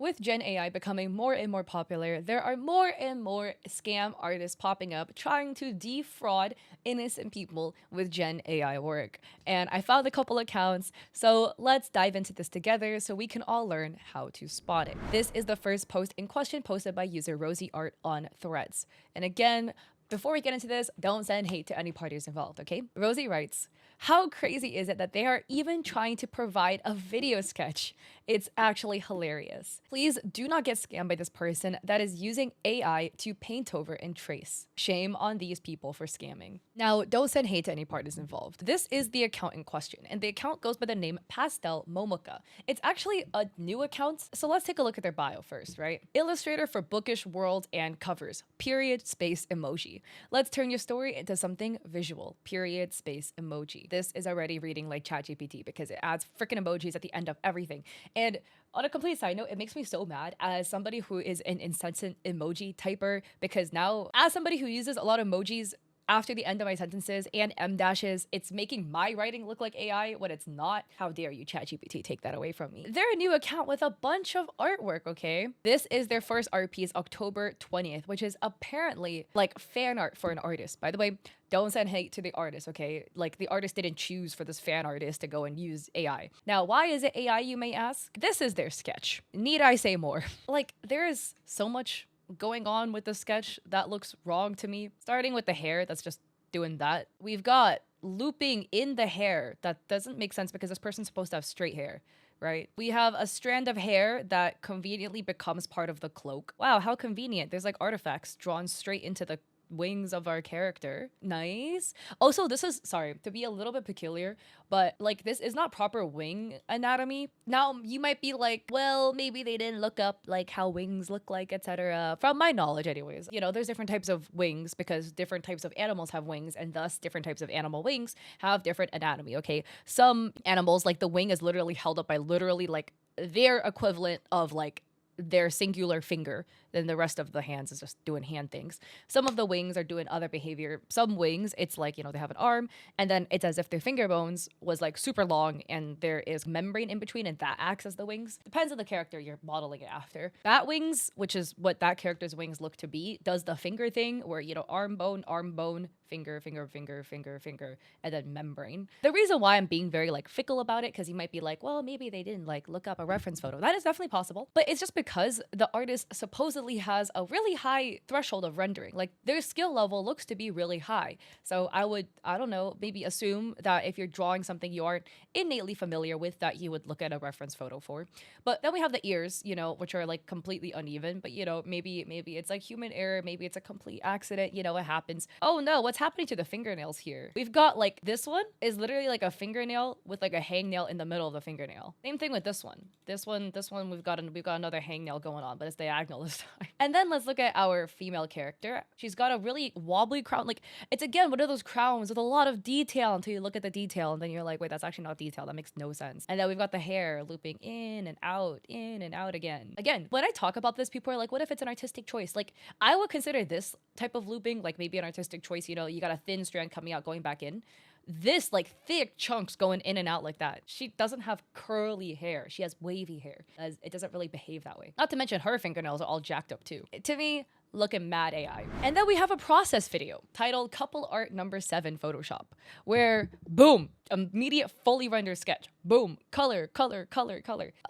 With Gen AI becoming more and more popular, there are more and more scam artists popping up trying to defraud innocent people with Gen AI work. And I found a couple accounts, so let's dive into this together so we can all learn how to spot it. This is the first post in question posted by user Rosie Art on Threads. And again, before we get into this, don't send hate to any parties involved, okay? Rosie writes, how crazy is it that they are even trying to provide a video sketch? It's actually hilarious. Please do not get scammed by this person that is using AI to paint over and trace. Shame on these people for scamming. Now, don't send hate to any parties involved. This is the account in question, and the account goes by the name Pastel Momoka. It's actually a new account, so let's take a look at their bio first, right? Illustrator for bookish world and covers, period, space, emoji. Let's turn your story into something visual, period, space, emoji. This is already reading like ChatGPT because it adds freaking emojis at the end of everything. And on a complete side note, it makes me so mad as somebody who is an incessant emoji typer, because now, as somebody who uses a lot of emojis after the end of my sentences and M dashes, it's making my writing look like AI when it's not. How dare you, ChatGPT, take that away from me. They're a new account with a bunch of artwork, okay? This is their first art piece, October 20th, which is apparently like fan art for an artist. By the way, don't send hate to the artist, okay? Like, the artist didn't choose for this fan artist to go and use AI. Now, why is it AI, you may ask? This is their sketch. Need I say more? Like, there is so much going on with the sketch that looks wrong to me. Starting with the hair, that's just doing that. We've got looping in the hair that doesn't make sense because this person's supposed to have straight hair, right? We have a strand of hair that conveniently becomes part of the cloak. Wow, how convenient. There's like artifacts drawn straight into the wings of our character. Nice. Also, this is, sorry to be a little bit peculiar, but like, this is not proper wing anatomy. Now, you might be like, well, maybe they didn't look up like how wings look like, etc. From my knowledge anyways, you know, there's different types of wings because different types of animals have wings, and thus different types of animal wings have different anatomy, okay? Some animals, like the wing is literally held up by literally like their equivalent of like their singular finger, then the rest of the hands is just doing hand things. Some of the wings are doing other behavior. Some wings, it's like, you know, they have an arm and then it's as if their finger bones was like super long and there is membrane in between and that acts as the wings. Depends on the character you're modeling it after. Bat wings, which is what that character's wings look to be, does the finger thing where, you know, arm bone, finger, finger, finger, finger, finger, and then membrane. The reason why I'm being very like fickle about it, because you might be like, well, maybe they didn't like look up a reference photo. That is definitely possible, but it's just because the artist supposedly has a really high threshold of rendering. Like, their skill level looks to be really high. So I would, I don't know, maybe assume that if you're drawing something you aren't innately familiar with, that you would look at a reference photo for. But then we have the ears, you know, which are like completely uneven, but you know, maybe it's like human error, maybe it's a complete accident, you know, it happens. Oh no, what's happening to the fingernails here? We've got like, this one is literally like a fingernail with like a hangnail in the middle of the fingernail. Same thing with this one. This one, we've got another hangnail going on, but it's diagonal this time. And then let's look at our female character. She's got a really wobbly crown. Like, it's again one of those crowns with a lot of detail until you look at the detail and then you're like, wait, that's actually not detail. That makes no sense. And then we've got the hair looping in and out again. Again, when I talk about this, people are like, what if it's an artistic choice? Like, I would consider this type of looping like maybe an artistic choice. You know, you got a thin strand coming out, going back in. This like thick chunks going in and out like that. She doesn't have curly hair. She has wavy hair. As it doesn't really behave that way. Not to mention her fingernails are all jacked up too. To me, looking mad AI. And then we have a process video titled Couple Art Number 7 Photoshop, where boom, immediate fully rendered sketch. Boom, color.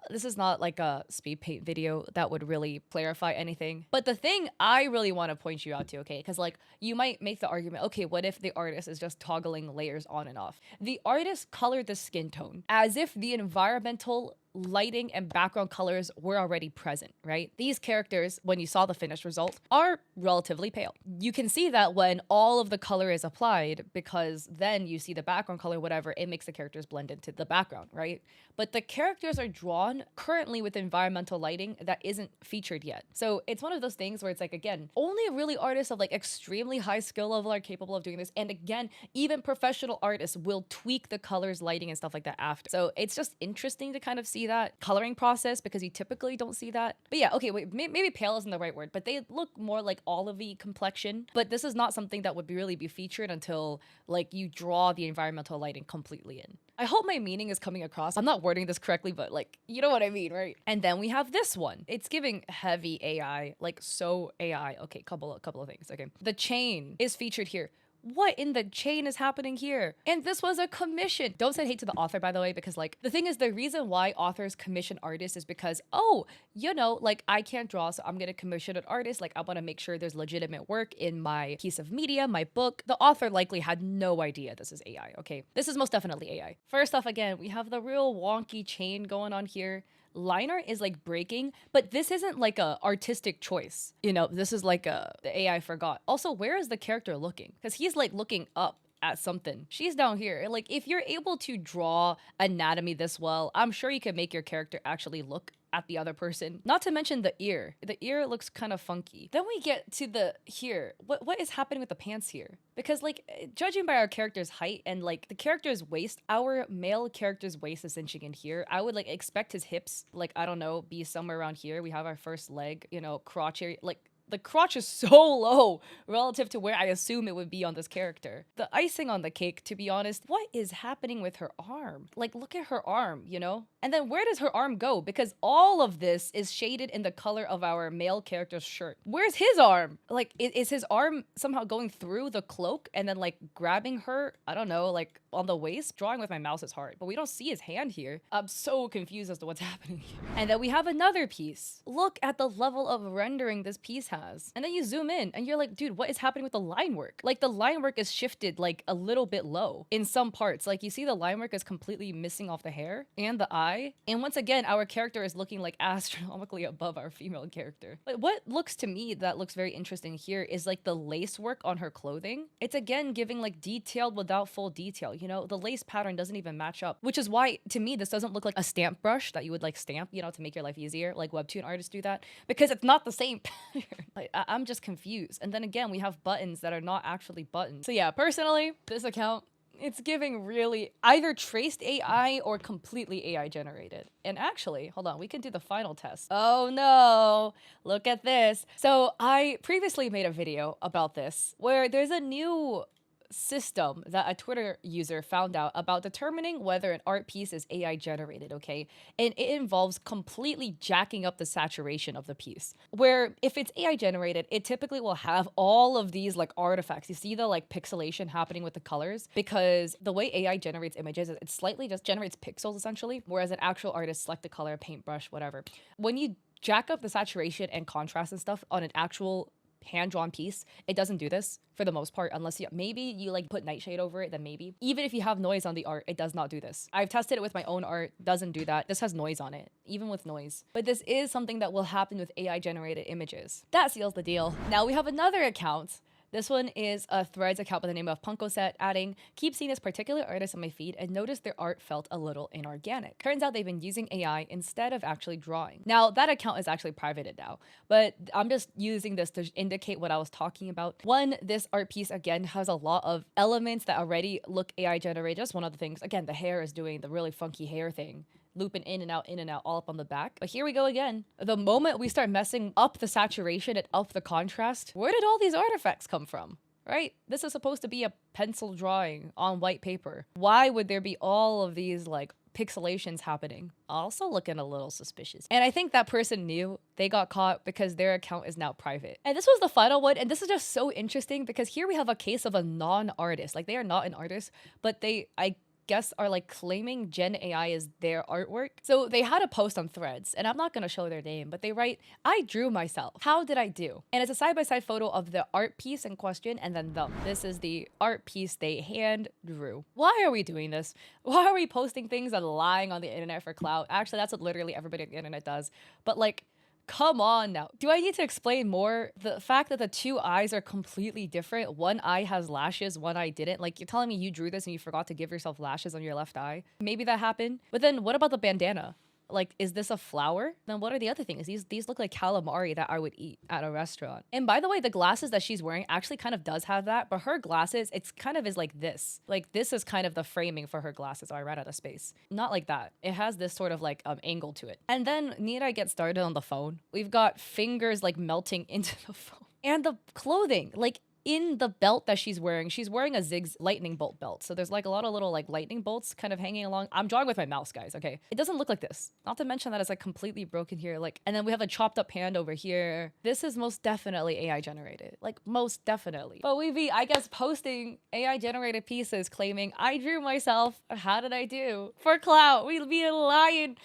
This is not like a speed paint video that would really clarify anything. But the thing I really want to point you out to, okay, because like you might make the argument, okay, what if the artist is just toggling layers on and off? The artist colored the skin tone as if the environmental lighting and background colors were already present, right? These characters, when you saw the finished result, are relatively pale. You can see that when all of the color is applied, because then you see the background color, whatever, it makes the characters blend into the background, right? But the characters are drawn currently with environmental lighting that isn't featured yet. So it's one of those things where it's like, again, only really artists of like extremely high skill level are capable of doing this. And again, even professional artists will tweak the colors, lighting, and stuff like that after. So it's just interesting to kind of see see that coloring process because you typically don't see that. But yeah, okay, wait, maybe pale isn't the right word, but they look more like olivey complexion. But this is not something that would really be featured until like you draw the environmental lighting completely in. I hope my meaning is coming across. I'm not wording this correctly, but like, you know what I mean, right? And then we have this one. It's giving heavy AI, like so AI. Okay, couple of things. Okay. The chain is featured here. What in the chain is happening here? And this was a commission. Don't send hate to the author, by the way, because like the thing is, the reason why authors commission artists is because, oh, you know, like I can't draw, so I'm gonna commission an artist. Like I wanna make sure there's legitimate work in my piece of media, my book. The author likely had no idea this is AI, okay? This is most definitely AI. First off, again, we have the real wonky chain going on here. Line art is like breaking, but this isn't like a artistic choice. You know, this is like the AI forgot. Also, where is the character looking? Because he's like looking up at something. She's down here. Like if you're able to draw anatomy this well, I'm sure you can make your character actually look at the other person. Not to mention the ear. The ear looks kind of funky. Then we get to the here. What is happening with the pants here? Because like judging by our character's height and like the character's waist, our male character's waist is cinching in here. I would like expect his hips, like I don't know, be somewhere around here. We have our first leg, you know, crotch area, like the crotch is so low relative to where I assume it would be on this character. The icing on the cake, to be honest, what is happening with her arm? Like, look at her arm, you know? And then where does her arm go? Because all of this is shaded in the color of our male character's shirt. Where's his arm? Like, is his arm somehow going through the cloak and then like grabbing her, I don't know, like on the waist? Drawing with my mouse is hard, but we don't see his hand here. I'm so confused as to what's happening here. And then we have another piece. Look at the level of rendering this piece has. And then you zoom in and you're like, dude, what is happening with the line work? Like the line work is shifted like a little bit low in some parts. Like you see the line work is completely missing off the hair and the eye. And once again, our character is looking like astronomically above our female character. But what looks to me that looks very interesting here is like the lace work on her clothing. It's again giving like detailed without full detail. You know, the lace pattern doesn't even match up, which is why to me, this doesn't look like a stamp brush that you would like stamp, you know, to make your life easier. Like webtoon artists do that because it's not the same pattern. Like, I'm just confused. And then again, we have buttons that are not actually buttons. So yeah, personally, this account, it's giving really either traced AI or completely AI generated. And actually, hold on, we can do the final test. Oh no, look at this. So I previously made a video about this where there's a new system that a Twitter user found out about determining whether an art piece is AI generated, okay? And it involves completely jacking up the saturation of the piece. Where if it's AI generated, it typically will have all of these like artifacts. You see the like pixelation happening with the colors because the way AI generates images, it slightly just generates pixels essentially, whereas an actual artist select a color, paintbrush, whatever. When you jack up the saturation and contrast and stuff on an actual hand-drawn piece, it doesn't do this for the most part, unless maybe you like put nightshade over it, then maybe. Even if you have noise on the art, it does not do this. I've tested it with my own art, doesn't do that. This has noise on it, even with noise. But this is something that will happen with AI generated images. That seals the deal. Now we have another account. This one is a Threads account by the name of Punkoset, adding, keep seeing this particular artist on my feed and noticed their art felt a little inorganic. Turns out they've been using AI instead of actually drawing. Now, that account is actually privated now, but I'm just using this to indicate what I was talking about. One, this art piece, again, has a lot of elements that already look AI generated. Just one of the things, again, the hair is doing the really funky hair thing, looping in and out, all up on the back. But here we go again. The moment we start messing up the saturation and up the contrast, where did all these artifacts come from? Right? This is supposed to be a pencil drawing on white paper. Why would there be all of these like pixelations happening? Also looking a little suspicious. And I think that person knew they got caught because their account is now private. And this was the final one. And this is just so interesting because here we have a case of a non-artist. Like they are not an artist, but I guess are like claiming Gen AI is their artwork. So they had a post on Threads, and I'm not gonna show their name, but they write, I drew myself. How did I do? And it's a side-by-side photo of the art piece in question and then them. This is the art piece they hand drew. Why are we doing this? Why are we posting things and lying on the internet for clout? Actually, that's what literally everybody on the internet does. But like, come on now. Do I need to explain more? The fact that the two eyes are completely different. One eye has lashes, one eye didn't. Like, you're telling me you drew this and you forgot to give yourself lashes on your left eye? Maybe that happened. But then what about the bandana? Like, is this a flower? Then what are the other things? These look like calamari that I would eat at a restaurant. And by the way, the glasses that she's wearing actually kind of does have that, but her glasses, it's kind of is like this. Like, this is kind of the framing for her glasses. Oh, I ran out of space. Not like that. It has this sort of like angle to it. And then need I get started on the phone? We've got fingers like melting into the phone. And the clothing, like in the belt that she's wearing a Zig's lightning bolt belt. So there's like a lot of little like lightning bolts kind of hanging along. I'm drawing with my mouse, guys, okay? It doesn't look like this. Not to mention that it's like completely broken here. Like, and then we have a chopped up hand over here. This is most definitely AI generated. Like, most definitely. But we be, I guess, posting AI generated pieces claiming I drew myself. How did I do? For clout. We be lying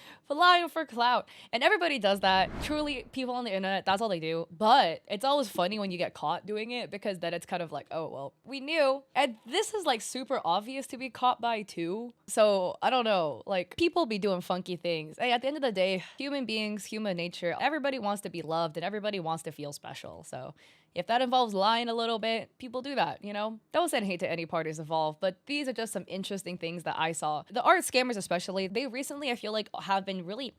for clout. And everybody does that. Truly, people on the internet, that's all they do. But it's always funny when you get caught doing it, because then it's kind of like, oh, well, we knew. And this is like super obvious to be caught by too. So I don't know, like people be doing funky things. Hey, at the end of the day, human beings, human nature, everybody wants to be loved and everybody wants to feel special. So if that involves lying a little bit, people do that, you know? Don't send hate to any parties involved, but these are just some interesting things that I saw. The art scammers especially, they recently, I feel like, have been really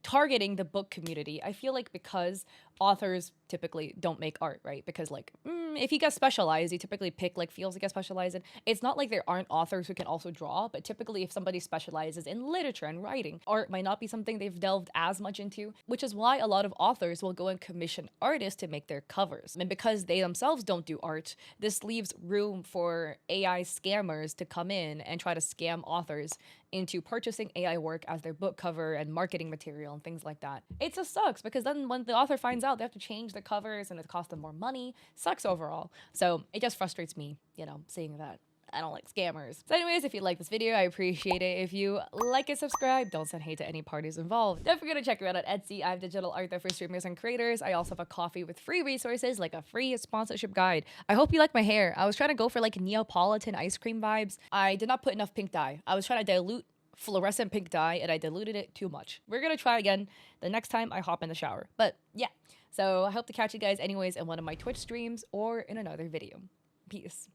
targeting the book community. I feel like because authors typically don't make art, right? Because like, if you get specialized, you typically pick like fields to get specialized in. It's not like there aren't authors who can also draw, but typically if somebody specializes in literature and writing, art might not be something they've delved as much into, which is why a lot of authors will go and commission artists to make their covers. And because they themselves don't do art, this leaves room for AI scammers to come in and try to scam authors into purchasing AI work as their book cover and marketing material and things like that. It just sucks because then when the author finds out, they have to change the covers and it costs them more money. Sucks overall. So it just frustrates me, you know, seeing that. I don't like scammers. So anyways, if you like this video, I appreciate it. If you like and subscribe, don't send hate to any parties involved. Don't forget to check me out on Etsy. I have digital art there for streamers and creators. I also have a coffee with free resources like a free sponsorship guide. I hope you like my hair. I was trying to go for like Neapolitan ice cream vibes. I did not put enough pink dye. I was trying to dilute fluorescent pink dye and I diluted it too much. We're gonna try again the next time I hop in the shower. But yeah, so I hope to catch you guys anyways in one of my Twitch streams or in another video. Peace.